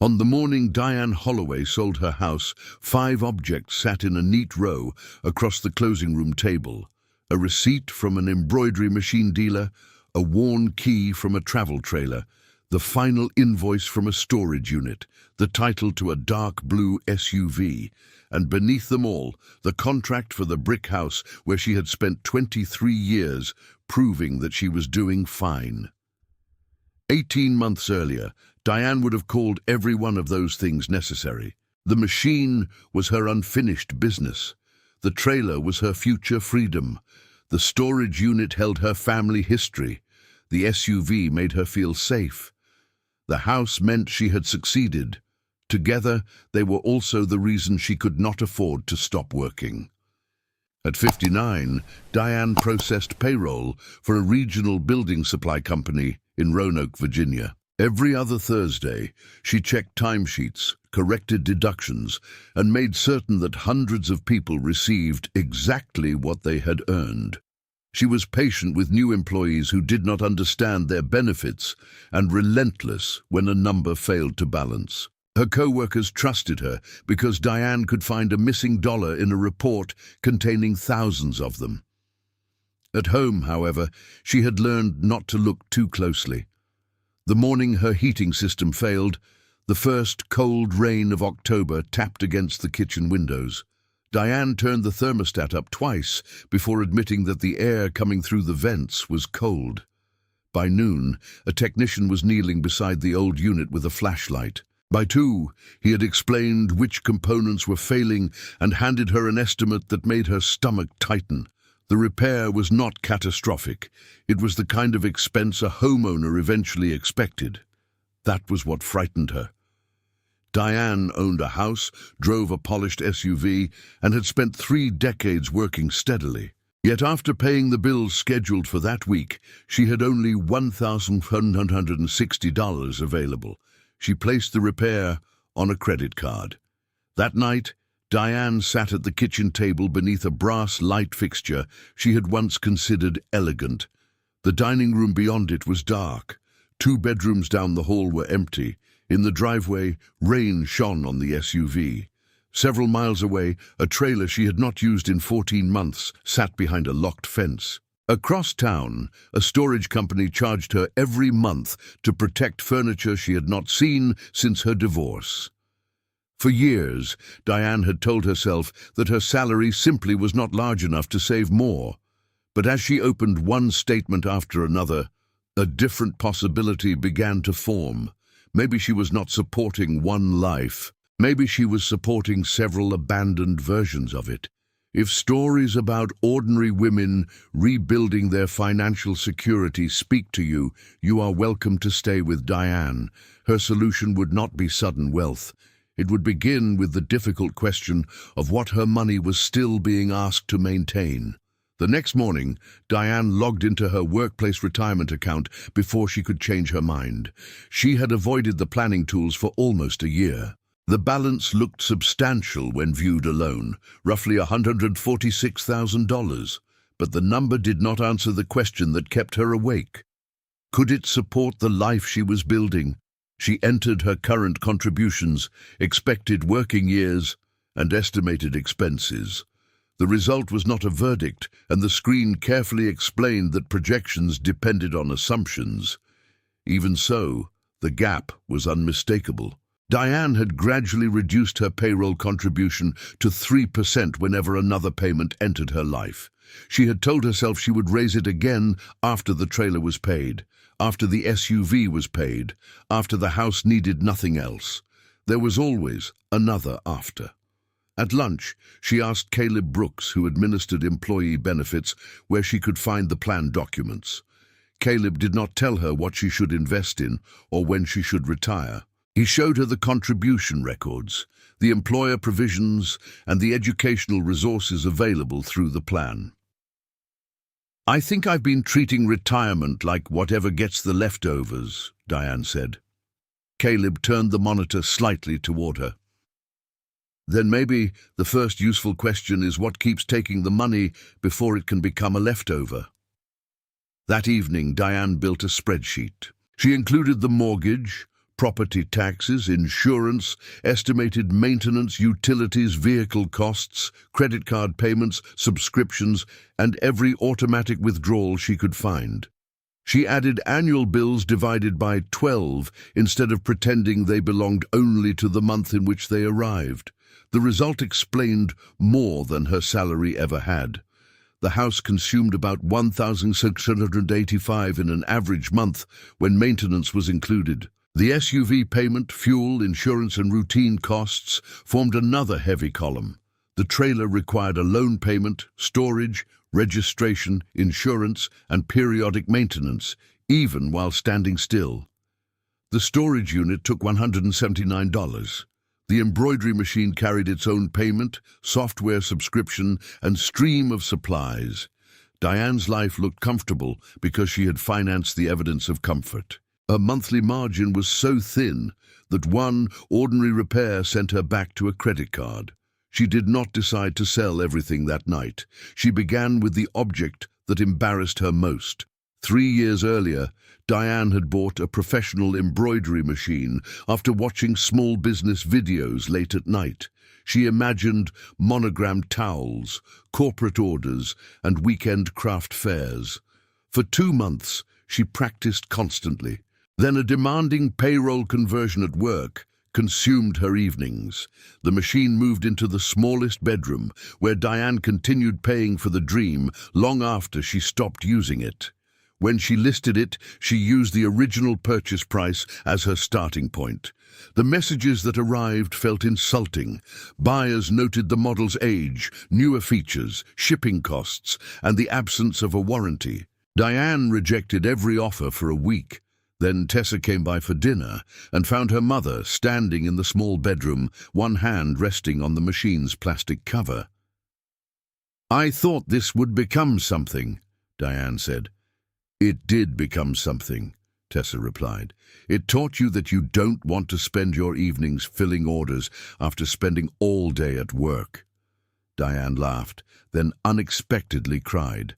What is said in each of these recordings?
On the morning Diane Holloway sold her house, 5 objects sat in a neat row across the closing room table. A receipt from an embroidery machine dealer, a worn key from a travel trailer, the final invoice from a storage unit, the title to a dark blue SUV, and beneath them all, the contract for the brick house where she had spent 23 years, proving that she was doing fine. 18 months earlier, Diane would have called every one of those things necessary. The machine was her unfinished business. The trailer was her future freedom. The storage unit held her family history. The SUV made her feel safe. The house meant she had succeeded. Together, they were also the reason she could not afford to stop working. At 59, Diane processed payroll for a regional building supply company in Roanoke, Virginia. Every other Thursday, she checked timesheets, corrected deductions, and made certain that hundreds of people received exactly what they had earned. She was patient with new employees who did not understand their benefits and relentless when a number failed to balance. Her co-workers trusted her because Diane could find a missing dollar in a report containing thousands of them. At home, however, she had learned not to look too closely. The morning her heating system failed, the first cold rain of October tapped against the kitchen windows. Diane turned the thermostat up twice before admitting that the air coming through the vents was cold. By noon, a technician was kneeling beside the old unit with a flashlight. By 2, he had explained which components were failing and handed her an estimate that made her stomach tighten. The repair was not catastrophic. It was the kind of expense a homeowner eventually expected. That was what frightened her. Diane owned a house, drove a polished SUV, and had spent 3 decades working steadily. Yet after paying the bills scheduled for that week, she had only $1,160 available. She placed the repair on a credit card. That night, Diane sat at the kitchen table beneath a brass light fixture she had once considered elegant. The dining room beyond it was dark. 2 bedrooms down the hall were empty. In the driveway, rain shone on the SUV. Several miles away, a trailer she had not used in 14 months sat behind a locked fence. Across town, a storage company charged her every month to protect furniture she had not seen since her divorce. For years, Diane had told herself that her salary simply was not large enough to save more. But as she opened one statement after another, a different possibility began to form. Maybe she was not supporting one life. Maybe she was supporting several abandoned versions of it. If stories about ordinary women rebuilding their financial security speak to you, you are welcome to stay with Diane. Her solution would not be sudden wealth. It would begin with the difficult question of what her money was still being asked to maintain. The next morning, Diane logged into her workplace retirement account before she could change her mind. She had avoided the planning tools for almost a year. The balance looked substantial when viewed alone, roughly $146,000, but the number did not answer the question that kept her awake. Could it support the life she was building? She entered her current contributions, expected working years, and estimated expenses. The result was not a verdict, and the screen carefully explained that projections depended on assumptions. Even so, the gap was unmistakable. Diane had gradually reduced her payroll contribution to 3% whenever another payment entered her life. She had told herself she would raise it again after the trailer was paid, after the SUV was paid, after the house needed nothing else. There was always another after. At lunch, she asked Caleb Brooks, who administered employee benefits, where she could find the plan documents. Caleb did not tell her what she should invest in or when she should retire. He showed her the contribution records, the employer provisions, and the educational resources available through the plan. "I think I've been treating retirement like whatever gets the leftovers," Diane said. Caleb turned the monitor slightly toward her. "Then maybe the first useful question is what keeps taking the money before it can become a leftover." That evening, Diane built a spreadsheet. She included the mortgage, property taxes, insurance, estimated maintenance, utilities, vehicle costs, credit card payments, subscriptions, and every automatic withdrawal she could find. She added annual bills divided by 12 instead of pretending they belonged only to the month in which they arrived. The result explained more than her salary ever had. The house consumed about $1,685 in an average month when maintenance was included. The SUV payment, fuel, insurance, and routine costs formed another heavy column. The trailer required a loan payment, storage, registration, insurance, and periodic maintenance, even while standing still. The storage unit took $179. The embroidery machine carried its own payment, software subscription, and stream of supplies. Diane's life looked comfortable because she had financed the evidence of comfort. Her monthly margin was so thin that one ordinary repair sent her back to a credit card. She did not decide to sell everything that night. She began with the object that embarrassed her most. 3 years earlier, Diane had bought a professional embroidery machine after watching small business videos late at night. She imagined monogrammed towels, corporate orders, and weekend craft fairs. For 2 months, she practiced constantly. Then a demanding payroll conversion at work consumed her evenings. The machine moved into the smallest bedroom, where Diane continued paying for the dream long after she stopped using it. When she listed it, she used the original purchase price as her starting point. The messages that arrived felt insulting. Buyers noted the model's age, newer features, shipping costs, and the absence of a warranty. Diane rejected every offer for a week. Then Tessa came by for dinner and found her mother standing in the small bedroom, one hand resting on the machine's plastic cover. "I thought this would become something," Diane said. "It did become something," Tessa replied. "It taught you that you don't want to spend your evenings filling orders after spending all day at work." Diane laughed, then unexpectedly cried.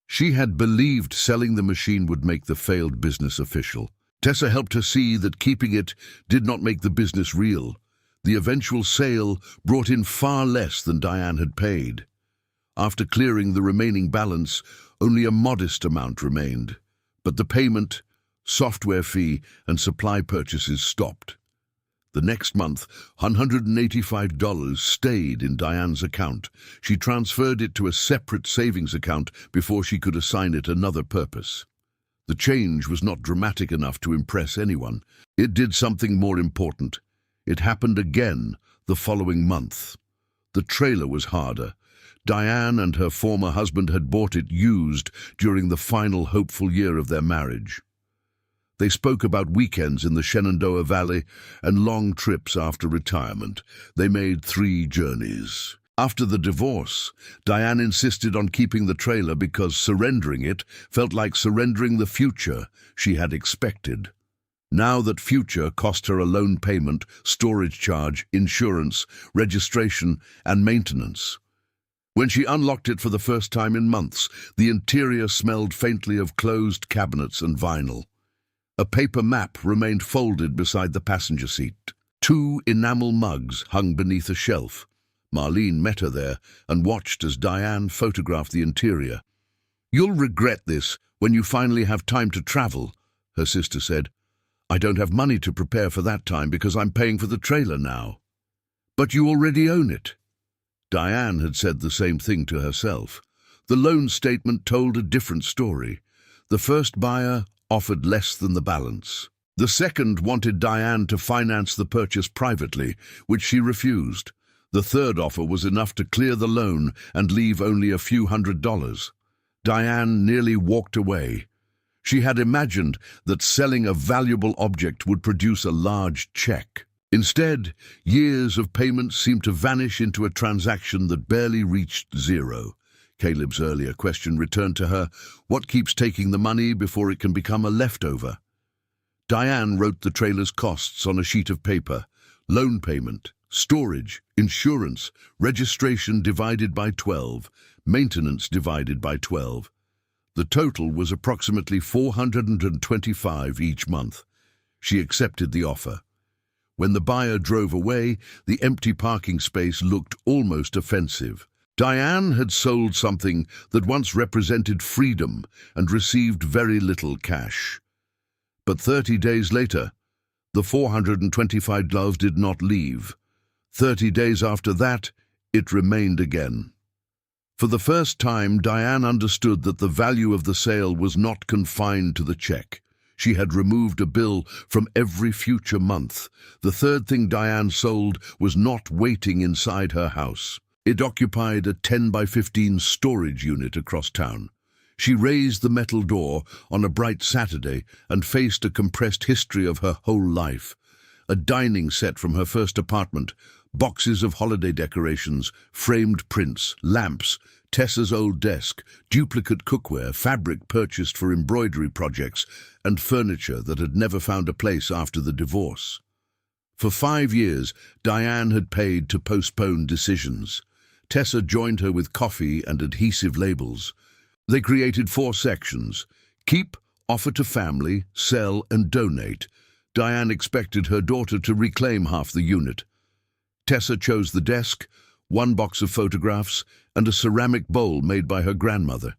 She had believed selling the machine would make the failed business official. Tessa helped her see that keeping it did not make the business real. The eventual sale brought in far less than Diane had paid. After clearing the remaining balance, only a modest amount remained. But the payment, software fee, and supply purchases stopped. The next month, $185 stayed in Diane's account. She transferred it to a separate savings account before she could assign it another purpose. The change was not dramatic enough to impress anyone. It did something more important. It happened again the following month. The trailer was harder. Diane and her former husband had bought it used during the final hopeful year of their marriage. They spoke about weekends in the Shenandoah Valley and long trips after retirement. They made 3 journeys. After the divorce, Diane insisted on keeping the trailer because surrendering it felt like surrendering the future she had expected. Now that future cost her a loan payment, storage charge, insurance, registration, and maintenance. When she unlocked it for the first time in months, the interior smelled faintly of closed cabinets and vinyl. A paper map remained folded beside the passenger seat. 2 enamel mugs hung beneath a shelf. Marlene met her there and watched as Diane photographed the interior. "You'll regret this when you finally have time to travel," her sister said. "I don't have money to prepare for that time because I'm paying for the trailer now." "But you already own it." Diane had said the same thing to herself. The loan statement told a different story. The first buyer offered less than the balance. The second wanted Diane to finance the purchase privately, which she refused. The third offer was enough to clear the loan and leave only a few $100s. Diane nearly walked away. She had imagined that selling a valuable object would produce a large check. Instead, years of payments seemed to vanish into a transaction that barely reached zero. Caleb's earlier question returned to her. What keeps taking the money before it can become a leftover? Diane wrote the trailer's costs on a sheet of paper. Loan payment, storage, insurance, registration divided by 12, maintenance divided by 12. The total was approximately $425 each month. She accepted the offer. When the buyer drove away, the empty parking space looked almost offensive. Diane had sold something that once represented freedom and received very little cash. But 30 days later, the $425 did not leave. 30 days after that, it remained again. For the first time, Diane understood that the value of the sale was not confined to the check. She had removed a bill from every future month. The third thing Diane sold was not waiting inside her house. It occupied a 10 by 15 storage unit across town. She raised the metal door on a bright Saturday and faced a compressed history of her whole life. A dining set from her first apartment, boxes of holiday decorations, framed prints, lamps, Tessa's old desk, duplicate cookware, fabric purchased for embroidery projects, and furniture that had never found a place after the divorce. For 5 years, Diane had paid to postpone decisions. Tessa joined her with coffee and adhesive labels. They created 4 sections: keep, offer to family, sell, and donate. Diane expected her daughter to reclaim half the unit. Tessa chose the desk, 1 box of photographs, and a ceramic bowl made by her grandmother.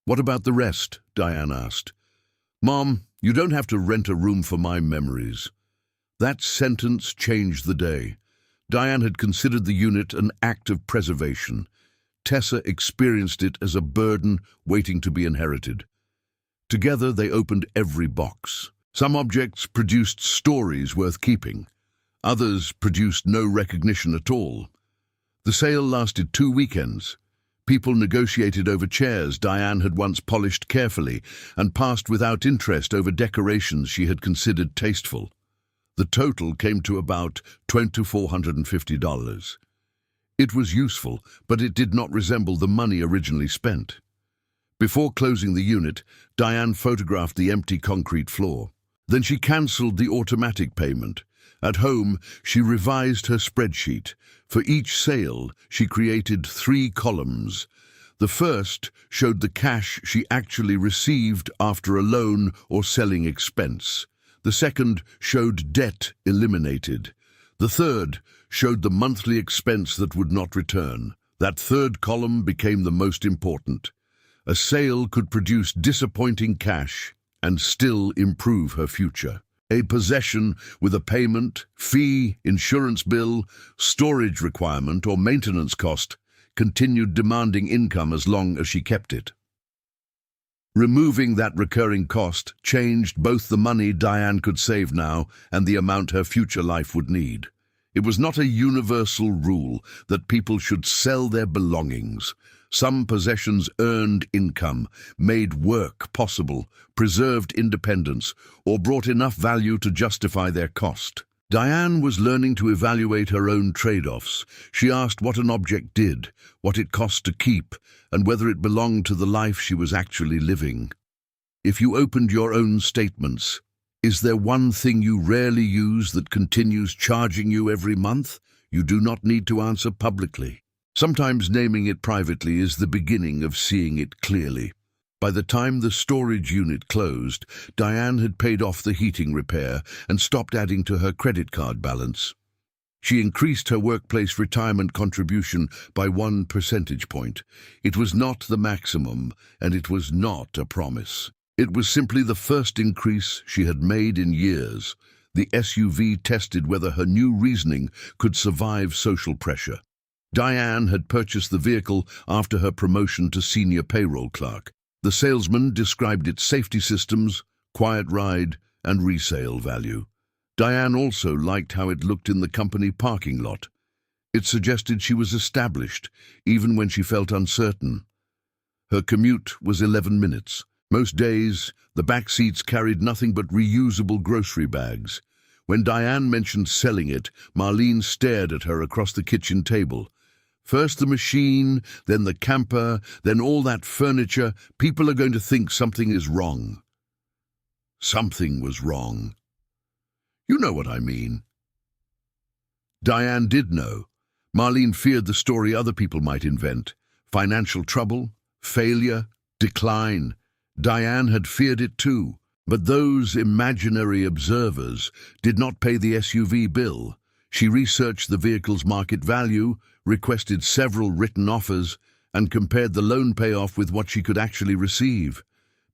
"What about the rest?" Diane asked. "Mom, you don't have to rent a room for my memories." That sentence changed the day. Diane had considered the unit an act of preservation. Tessa experienced it as a burden waiting to be inherited. Together they opened every box. Some objects produced stories worth keeping. Others produced no recognition at all. The sale lasted 2 weekends. People negotiated over chairs Diane had once polished carefully and passed without interest over decorations she had considered tasteful. The total came to about $2,450. It was useful, but it did not resemble the money originally spent. Before closing the unit, Diane photographed the empty concrete floor. Then she cancelled the automatic payment. At home, she revised her spreadsheet. For each sale, she created 3 columns. The first showed the cash she actually received after a loan or selling expense. The second showed debt eliminated. The third showed the monthly expense that would not return. That third column became the most important. A sale could produce disappointing cash and still improve her future. A possession with a payment, fee, insurance bill, storage requirement, or maintenance cost continued demanding income as long as she kept it. Removing that recurring cost changed both the money Diane could save now and the amount her future life would need. It was not a universal rule that people should sell their belongings. Some possessions earned income, made work possible, preserved independence, or brought enough value to justify their cost. Diane was learning to evaluate her own trade-offs. She asked what an object did, what it cost to keep, and whether it belonged to the life she was actually living. If you opened your own statements, is there one thing you rarely use that continues charging you every month? You do not need to answer publicly. Sometimes naming it privately is the beginning of seeing it clearly. By the time the storage unit closed, Diane had paid off the heating repair and stopped adding to her credit card balance. She increased her workplace retirement contribution by 1 percentage point. It was not the maximum, and it was not a promise. It was simply the first increase she had made in years. The SUV tested whether her new reasoning could survive social pressure. Diane had purchased the vehicle after her promotion to senior payroll clerk. The salesman described its safety systems, quiet ride, and resale value. Diane also liked how it looked in the company parking lot. It suggested she was established, even when she felt uncertain. Her commute was 11 minutes. Most days, the back seats carried nothing but reusable grocery bags. When Diane mentioned selling it, Marlene stared at her across the kitchen table. First the machine, then the camper, then all that furniture. People are going to think something is wrong. Something was wrong. You know what I mean. Diane did know. Marlene feared the story other people might invent. Financial trouble, failure, decline. Diane had feared it too. But those imaginary observers did not pay the SUV bill. She researched the vehicle's market value, requested several written offers, and compared the loan payoff with what she could actually receive.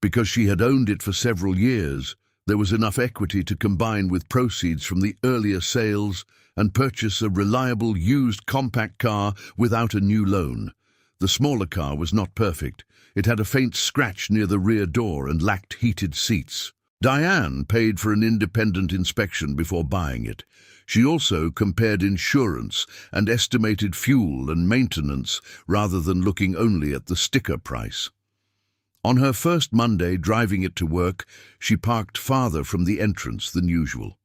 Because she had owned it for several years, there was enough equity to combine with proceeds from the earlier sales and purchase a reliable used compact car without a new loan. The smaller car was not perfect. It had a faint scratch near the rear door and lacked heated seats. Diane paid for an independent inspection before buying it. She also compared insurance and estimated fuel and maintenance rather than looking only at the sticker price. On her first Monday driving it to work, she parked farther from the entrance than usual.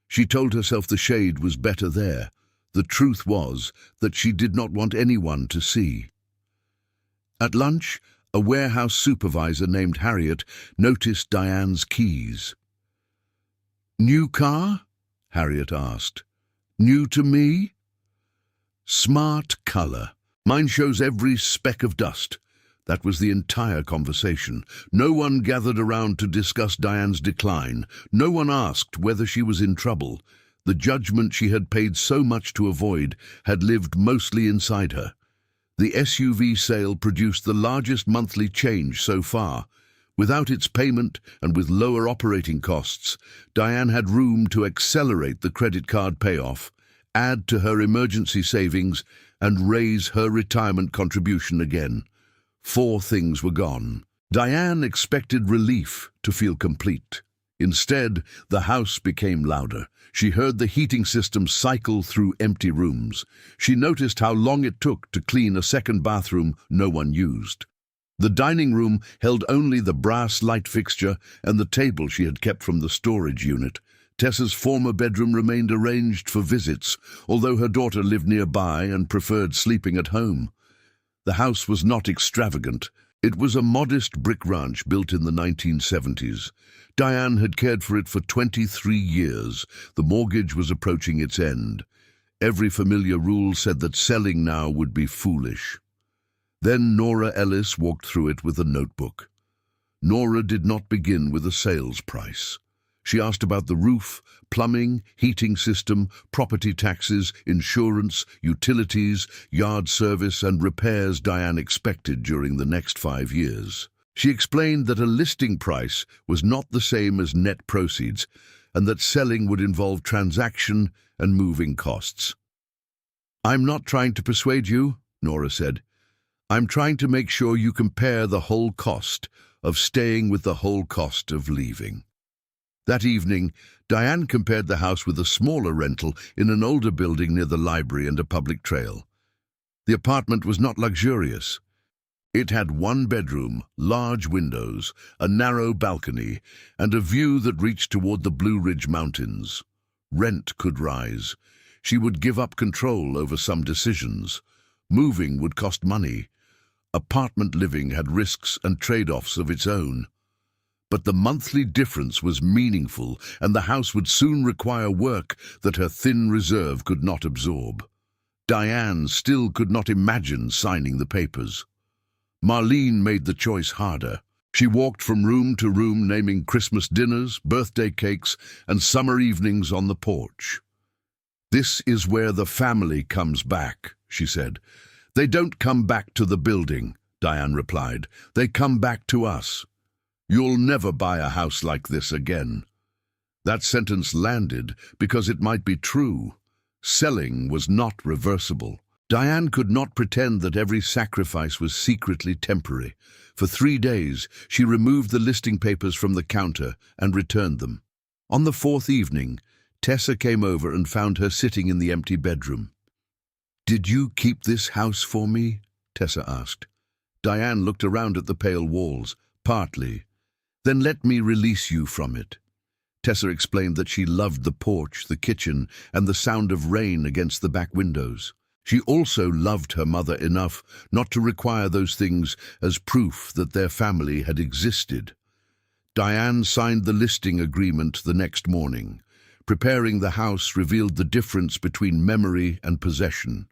She told herself the shade was better there. The truth was that she did not want anyone to see. At lunch, a warehouse supervisor named Harriet noticed Diane's keys. "New car?" Harriet asked. "New to me?" "Smart color. Mine shows every speck of dust." That was the entire conversation. No one gathered around to discuss Diane's decline. No one asked whether she was in trouble. The judgment she had paid so much to avoid had lived mostly inside her. The SUV sale produced the largest monthly change so far. Without its payment and with lower operating costs, Diane had room to accelerate the credit card payoff, add to her emergency savings, and raise her retirement contribution again. 4 things were gone. Diane expected relief to feel complete. Instead, the house became louder. She heard the heating system cycle through empty rooms. She noticed how long it took to clean a second bathroom no one used. The dining room held only the brass light fixture and the table she had kept from the storage unit. Tessa's former bedroom remained arranged for visits, although her daughter lived nearby and preferred sleeping at home. The house was not extravagant. It was a modest brick ranch built in the 1970s. Diane had cared for it for 23 years. The mortgage was approaching its end. Every familiar rule said that selling now would be foolish. Then Nora Ellis walked through it with a notebook. Nora did not begin with a sales price. She asked about the roof, plumbing, heating system, property taxes, insurance, utilities, yard service, and repairs Diane expected during the next 5 years. She explained that a listing price was not the same as net proceeds, and that selling would involve transaction and moving costs. "I'm not trying to persuade you," Nora said. "I'm trying to make sure you compare the whole cost of staying with the whole cost of leaving." That evening, Diane compared the house with a smaller rental in an older building near the library and a public trail. The apartment was not luxurious. It had 1 bedroom, large windows, a narrow balcony, and a view that reached toward the Blue Ridge Mountains. Rent could rise. She would give up control over some decisions. Moving would cost money. Apartment living had risks and trade-offs of its own. But the monthly difference was meaningful, and the house would soon require work that her thin reserve could not absorb. Diane still could not imagine signing the papers. Marlene made the choice harder. She walked from room to room naming Christmas dinners, birthday cakes, and summer evenings on the porch. "This is where the family comes back," she said. "They don't come back to the building," Diane replied. "They come back to us. You'll never buy a house like this again." That sentence landed because it might be true. Selling was not reversible. Diane could not pretend that every sacrifice was secretly temporary. For 3 days, she removed the listing papers from the counter and returned them. On the 4th evening, Tessa came over and found her sitting in the empty bedroom. "Did you keep this house for me?" Tessa asked. Diane looked around at the pale walls. "Partly. Then let me release you from it." Tessa explained that she loved the porch, the kitchen, and the sound of rain against the back windows. She also loved her mother enough not to require those things as proof that their family had existed. Diane signed the listing agreement the next morning. Preparing the house revealed the difference between memory and possession.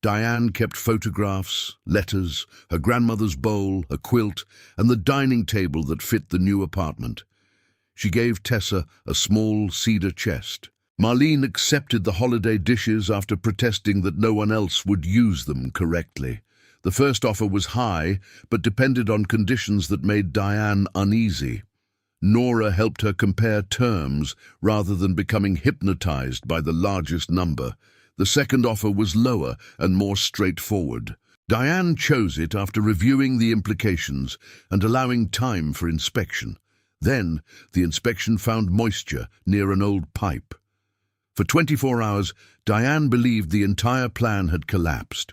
Diane kept photographs, letters, her grandmother's bowl, a quilt, and the dining table that fit the new apartment. She gave Tessa a small cedar chest. Marlene accepted the holiday dishes after protesting that no one else would use them correctly. The first offer was high, but depended on conditions that made Diane uneasy. Nora helped her compare terms rather than becoming hypnotized by the largest number. The second offer was lower and more straightforward. Diane chose it after reviewing the implications and allowing time for inspection. Then, the inspection found moisture near an old pipe. For 24 hours, Diane believed the entire plan had collapsed.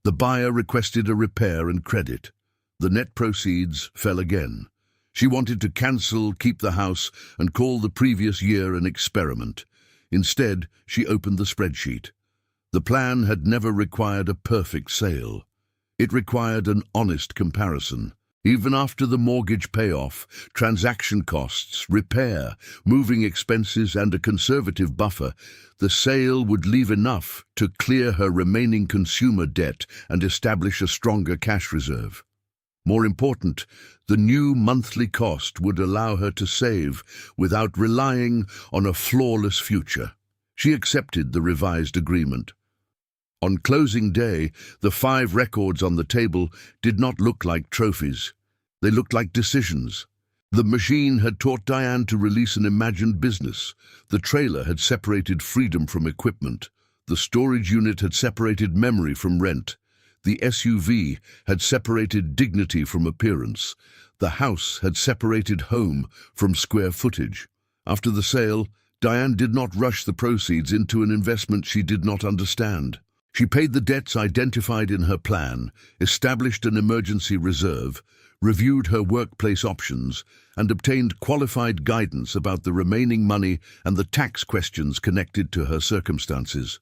The buyer requested a repair and credit. The net proceeds fell again. She wanted to cancel, keep the house, and call the previous year an experiment. Instead, she opened the spreadsheet. The plan had never required a perfect sale. It required an honest comparison. Even after the mortgage payoff, transaction costs, repair, moving expenses, and a conservative buffer, the sale would leave enough to clear her remaining consumer debt and establish a stronger cash reserve. More important, the new monthly cost would allow her to save without relying on a flawless future. She accepted the revised agreement. On closing day, the 5 records on the table did not look like trophies. They looked like decisions. The machine had taught Diane to release an imagined business. The trailer had separated freedom from equipment. The storage unit had separated memory from rent. The SUV had separated dignity from appearance. The house had separated home from square footage. After the sale, Diane did not rush the proceeds into an investment she did not understand. She paid the debts identified in her plan, established an emergency reserve, reviewed her workplace options, and obtained qualified guidance about the remaining money and the tax questions connected to her circumstances.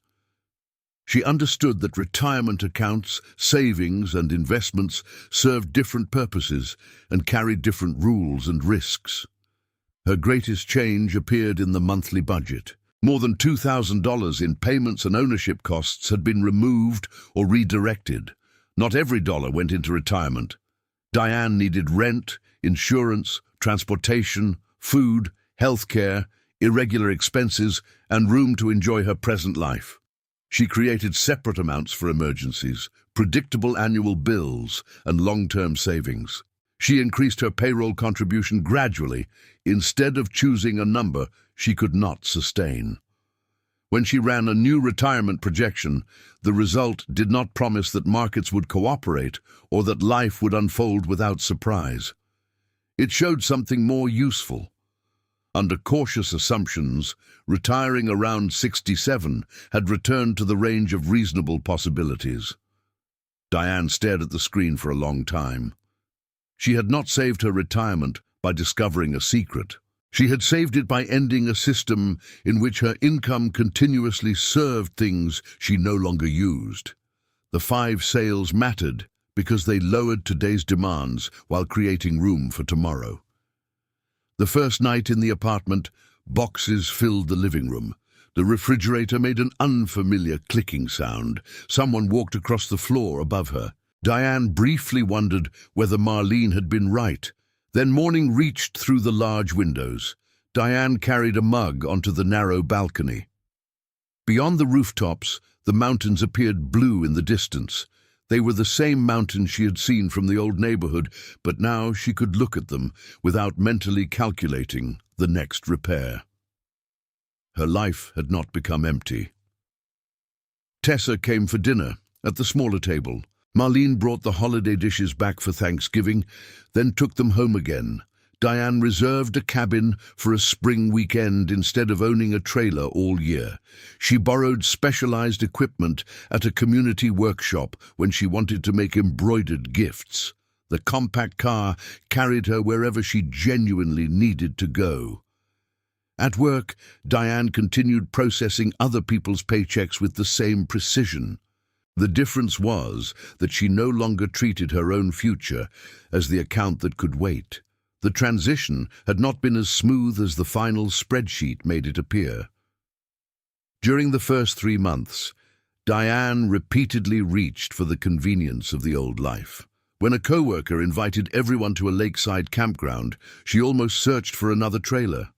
She understood that retirement accounts, savings, and investments served different purposes and carried different rules and risks. Her greatest change appeared in the monthly budget. More than $2,000 in payments and ownership costs had been removed or redirected. Not every dollar went into retirement. Diane needed rent, insurance, transportation, food, healthcare, irregular expenses, and room to enjoy her present life. She created separate amounts for emergencies, predictable annual bills, and long-term savings. She increased her payroll contribution gradually, instead of choosing a number she could not sustain. When she ran a new retirement projection, the result did not promise that markets would cooperate or that life would unfold without surprise. It showed something more useful. Under cautious assumptions, retiring around 67 had returned to the range of reasonable possibilities. Diane stared at the screen for a long time. She had not saved her retirement by discovering a secret. She had saved it by ending a system in which her income continuously served things she no longer used. The 5 sales mattered because they lowered today's demands while creating room for tomorrow. The first night in the apartment, boxes filled the living room. The refrigerator made an unfamiliar clicking sound. Someone walked across the floor above her. Diane briefly wondered whether Marlene had been right. Then morning reached through the large windows. Diane carried a mug onto the narrow balcony. Beyond the rooftops, the mountains appeared blue in the distance. They were the same mountains she had seen from the old neighborhood, but now she could look at them without mentally calculating the next repair. Her life had not become empty. Tessa came for dinner at the smaller table. Marlene brought the holiday dishes back for Thanksgiving, then took them home again. Diane reserved a cabin for a spring weekend instead of owning a trailer all year. She borrowed specialized equipment at a community workshop when she wanted to make embroidered gifts. The compact car carried her wherever she genuinely needed to go. At work, Diane continued processing other people's paychecks with the same precision. The difference was that she no longer treated her own future as the account that could wait. The transition had not been as smooth as the final spreadsheet made it appear. During the first 3 months, Diane repeatedly reached for the convenience of the old life. When a coworker invited everyone to a lakeside campground, she almost searched for another trailer.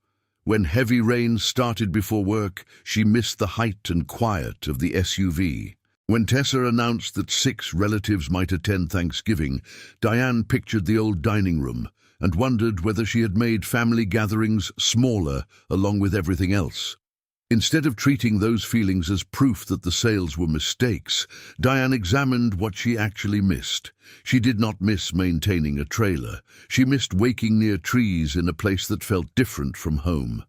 When heavy rain started before work, she missed the height and quiet of the SUV. When Tessa announced that 6 relatives might attend Thanksgiving, Diane pictured the old dining room and wondered whether she had made family gatherings smaller along with everything else. Instead of treating those feelings as proof that the sales were mistakes, Diane examined what she actually missed. She did not miss maintaining a trailer. She missed waking near trees in a place that felt different from home.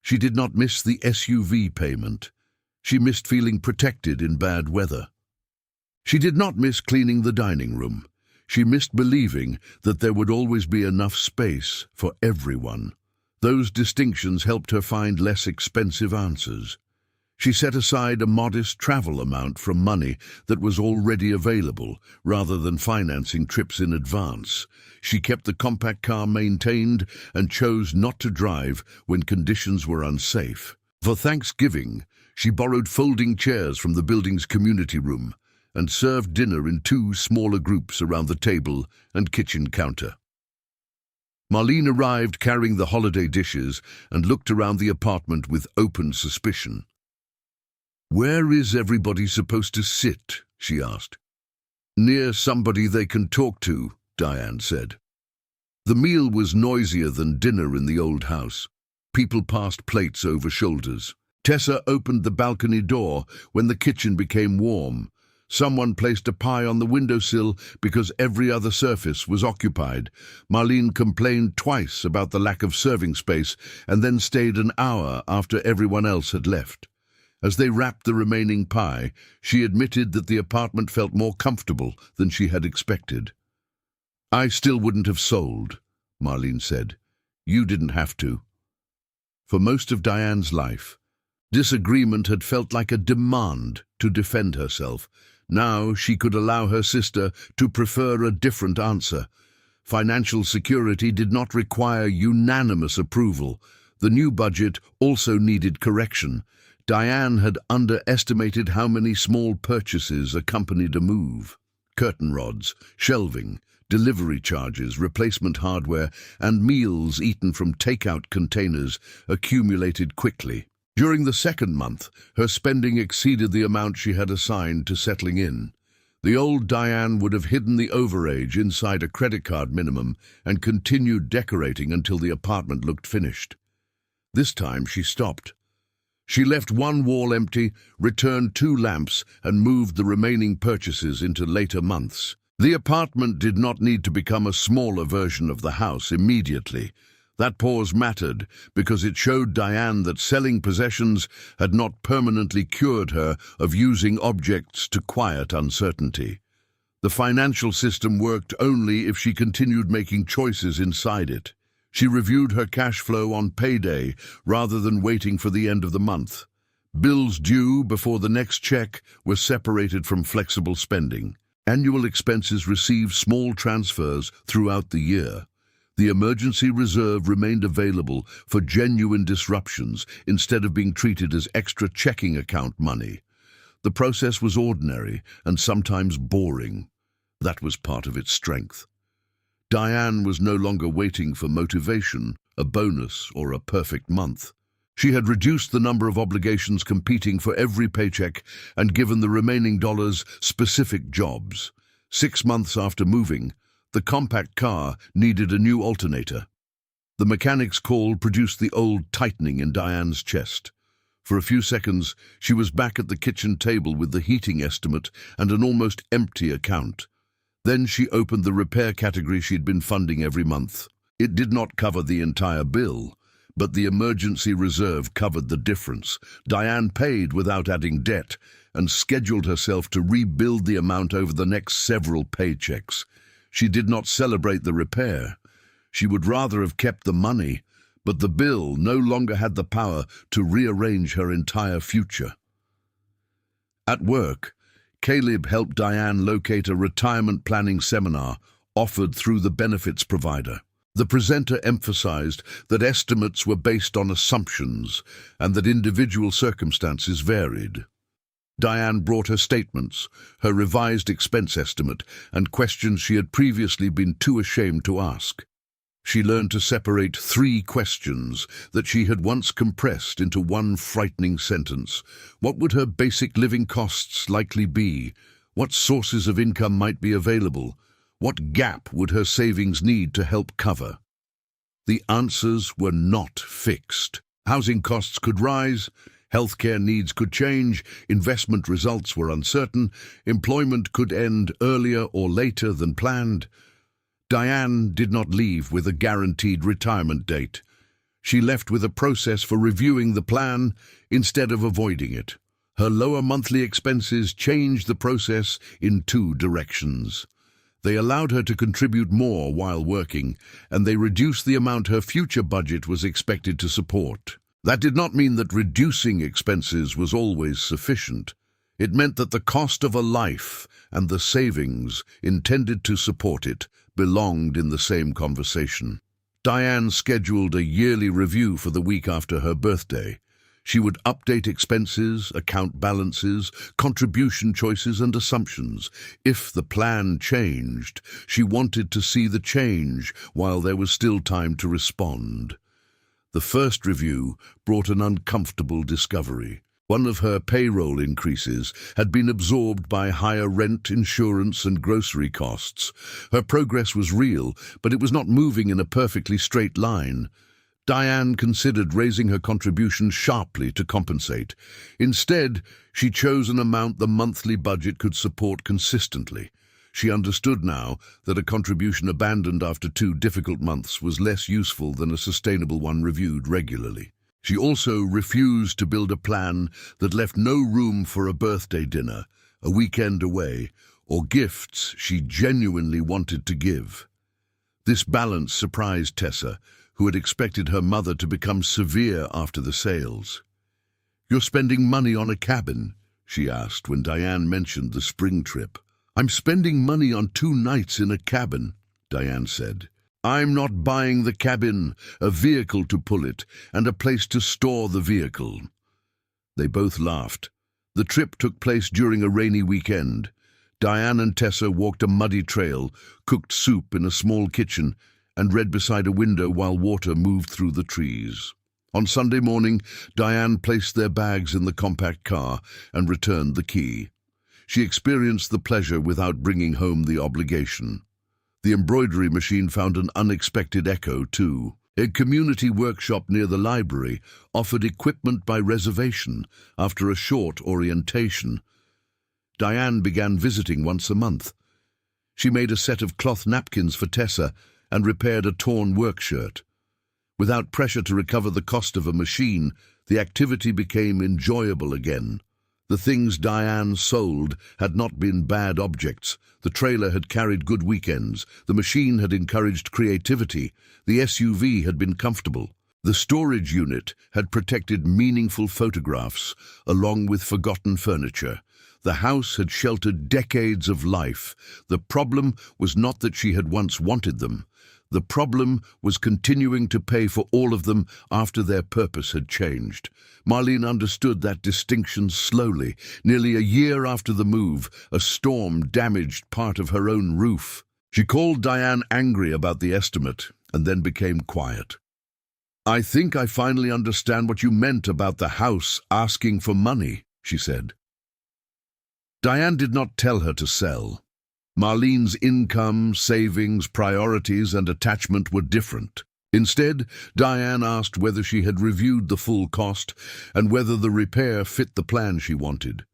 She did not miss the SUV payment. She missed feeling protected in bad weather. She did not miss cleaning the dining room. She missed believing that there would always be enough space for everyone. Those distinctions helped her find less expensive answers. She set aside a modest travel amount from money that was already available, rather than financing trips in advance. She kept the compact car maintained and chose not to drive when conditions were unsafe. For Thanksgiving, she borrowed folding chairs from the building's community room and served dinner in 2 smaller groups around the table and kitchen counter. Marlene arrived carrying the holiday dishes and looked around the apartment with open suspicion. "Where is everybody supposed to sit?" she asked. "Near somebody they can talk to," Diane said. The meal was noisier than dinner in the old house. People passed plates over shoulders. Tessa opened the balcony door when the kitchen became warm. Someone placed a pie on the windowsill because every other surface was occupied. Marlene complained twice about the lack of serving space and then stayed an hour after everyone else had left. As they wrapped the remaining pie, she admitted that the apartment felt more comfortable than she had expected. "I still wouldn't have sold," Marlene said. "You didn't have to." For most of Diane's life, disagreement had felt like a demand to defend herself. Now she could allow her sister to prefer a different answer. Financial security did not require unanimous approval. The new budget also needed correction. Diane had underestimated how many small purchases accompanied a move. Curtain rods, shelving, delivery charges, replacement hardware, and meals eaten from takeout containers accumulated quickly. During the second month, her spending exceeded the amount she had assigned to settling in. The old Diane would have hidden the overage inside a credit card minimum and continued decorating until the apartment looked finished. This time she stopped. She left 1 wall empty, returned 2 lamps, and moved the remaining purchases into later months. The apartment did not need to become a smaller version of the house immediately. That pause mattered because it showed Diane that selling possessions had not permanently cured her of using objects to quiet uncertainty. The financial system worked only if she continued making choices inside it. She reviewed her cash flow on payday rather than waiting for the end of the month. Bills due before the next check were separated from flexible spending. Annual expenses received small transfers throughout the year. The emergency reserve remained available for genuine disruptions instead of being treated as extra checking account money. The process was ordinary and sometimes boring. That was part of its strength. Diane was no longer waiting for motivation, a bonus, or a perfect month. She had reduced the number of obligations competing for every paycheck and given the remaining dollars specific jobs. 6 months after moving, the compact car needed a new alternator. The mechanic's call produced the old tightening in Diane's chest. For a few seconds, she was back at the kitchen table with the heating estimate and an almost empty account. Then she opened the repair category she'd been funding every month. It did not cover the entire bill, but the emergency reserve covered the difference. Diane paid without adding debt and scheduled herself to rebuild the amount over the next several paychecks. She did not celebrate the repair. She would rather have kept the money, but the bill no longer had the power to rearrange her entire future. At work, Caleb helped Diane locate a retirement planning seminar offered through the benefits provider. The presenter emphasized that estimates were based on assumptions and that individual circumstances varied. Diane brought her statements, her revised expense estimate, and questions she had previously been too ashamed to ask. She learned to separate 3 questions that she had once compressed into one frightening sentence. What would her basic living costs likely be? What sources of income might be available? What gap would her savings need to help cover? The answers were not fixed. Housing costs could rise, healthcare needs could change, investment results were uncertain, employment could end earlier or later than planned. Diane did not leave with a guaranteed retirement date. She left with a process for reviewing the plan instead of avoiding it. Her lower monthly expenses changed the process in 2 directions. They allowed her to contribute more while working, and they reduced the amount her future budget was expected to support. That did not mean that reducing expenses was always sufficient. It meant that the cost of a life and the savings intended to support it belonged in the same conversation. Diane scheduled a yearly review for the week after her birthday. She would update expenses, account balances, contribution choices and assumptions. If the plan changed, she wanted to see the change while there was still time to respond. The first review brought an uncomfortable discovery. One of her payroll increases had been absorbed by higher rent, insurance, and grocery costs. Her progress was real, but it was not moving in a perfectly straight line. Diane considered raising her contribution sharply to compensate. Instead, she chose an amount the monthly budget could support consistently. She understood now that a contribution abandoned after 2 difficult months was less useful than a sustainable one reviewed regularly. She also refused to build a plan that left no room for a birthday dinner, a weekend away, or gifts she genuinely wanted to give. This balance surprised Tessa, who had expected her mother to become severe after the sales. "You're spending money on a cabin?" she asked when Diane mentioned the spring trip. "I'm spending money on 2 nights in a cabin," Diane said. "I'm not buying the cabin, a vehicle to pull it, and a place to store the vehicle." They both laughed. The trip took place during a rainy weekend. Diane and Tessa walked a muddy trail, cooked soup in a small kitchen, and read beside a window while water moved through the trees. On Sunday morning, Diane placed their bags in the compact car and returned the key. She experienced the pleasure without bringing home the obligation. The embroidery machine found an unexpected echo, too. A community workshop near the library offered equipment by reservation after a short orientation. Diane began visiting once a month. She made a set of cloth napkins for Tessa and repaired a torn work shirt. Without pressure to recover the cost of a machine, the activity became enjoyable again. The things Diane sold had not been bad objects. The trailer had carried good weekends. The machine had encouraged creativity. The SUV had been comfortable. The storage unit had protected meaningful photographs, along with forgotten furniture. The house had sheltered decades of life. The problem was not that she had once wanted them. The problem was continuing to pay for all of them after their purpose had changed. Marlene understood that distinction slowly. Nearly a year after the move, a storm damaged part of her own roof. She called Diane angry about the estimate and then became quiet. "I think I finally understand what you meant about the house asking for money," she said. Diane did not tell her to sell. Marlene's income, savings, priorities, and attachment were different. Instead, Diane asked whether she had reviewed the full cost and whether the repair fit the plan she wanted.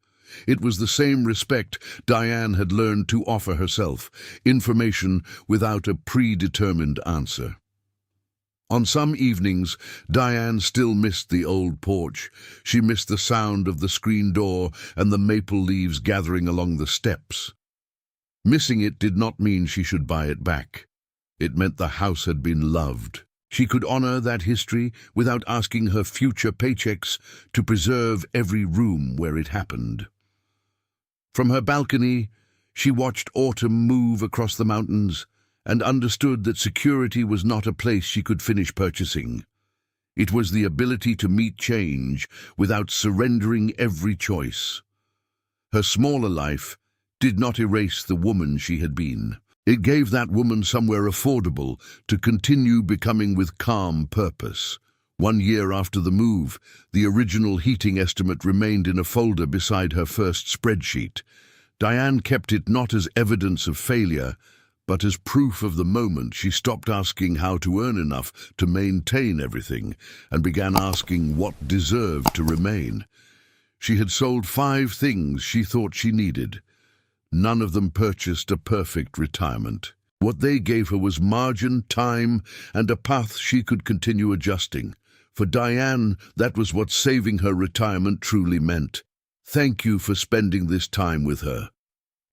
It was the same respect Diane had learned to offer herself, information without a predetermined answer. On some evenings, Diane still missed the old porch. She missed the sound of the screen door and the maple leaves gathering along the steps. Missing it did not mean she should buy it back. It meant the house had been loved. She could honor that history without asking her future paychecks to preserve every room where it happened. From her balcony, she watched autumn move across the mountains and understood that security was not a place she could finish purchasing. It was the ability to meet change without surrendering every choice. Her smaller life did not erase the woman she had been. It gave that woman somewhere affordable to continue becoming with calm purpose. 1 year after the move, the original heating estimate remained in a folder beside her first spreadsheet. Diane kept it not as evidence of failure, but as proof of the moment she stopped asking how to earn enough to maintain everything and began asking what deserved to remain. She had sold 5 things she thought she needed. None of them purchased a perfect retirement. What they gave her was margin, time, and a path she could continue adjusting. For Diane, that was what saving her retirement truly meant. Thank you for spending this time with her.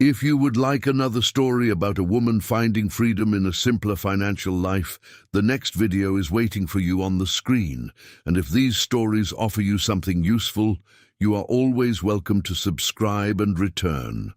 If you would like another story about a woman finding freedom in a simpler financial life, the next video is waiting for you on the screen. And if these stories offer you something useful, you are always welcome to subscribe and return.